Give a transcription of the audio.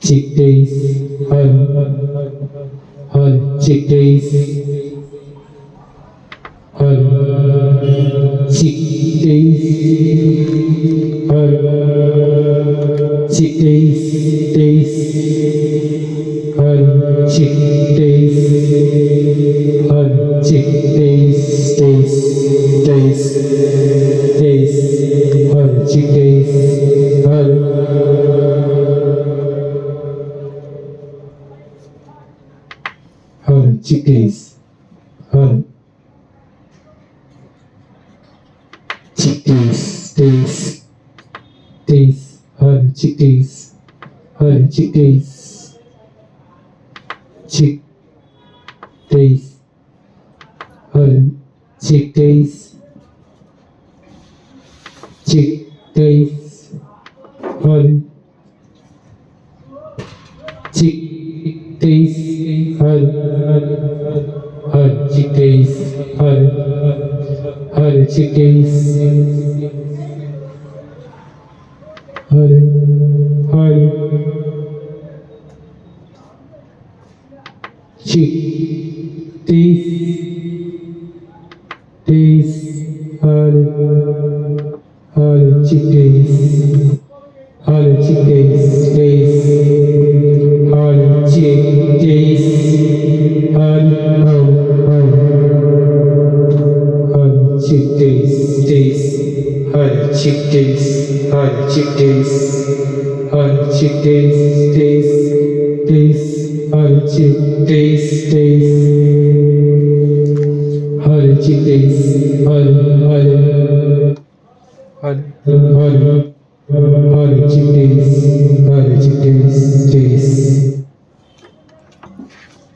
chickpeas, chickpeas, chickpeas, chickpeas, peas, chickpeas, chickpeas, peas, peas, peas, chickpeas, chickpeas, chickpeas, peas, peas, chickpeas, chickpeas, chickpeas, chickpeas, chickpeas, chickpeas, chickpeas, chickpeas, chickpeas, peas, chickpeas, chickpeas, peas, chickpeas, chickpeas, peas, chickpeas, chickpeas, chickpeas, peas, peas, chickpeas, peas, chickpeas,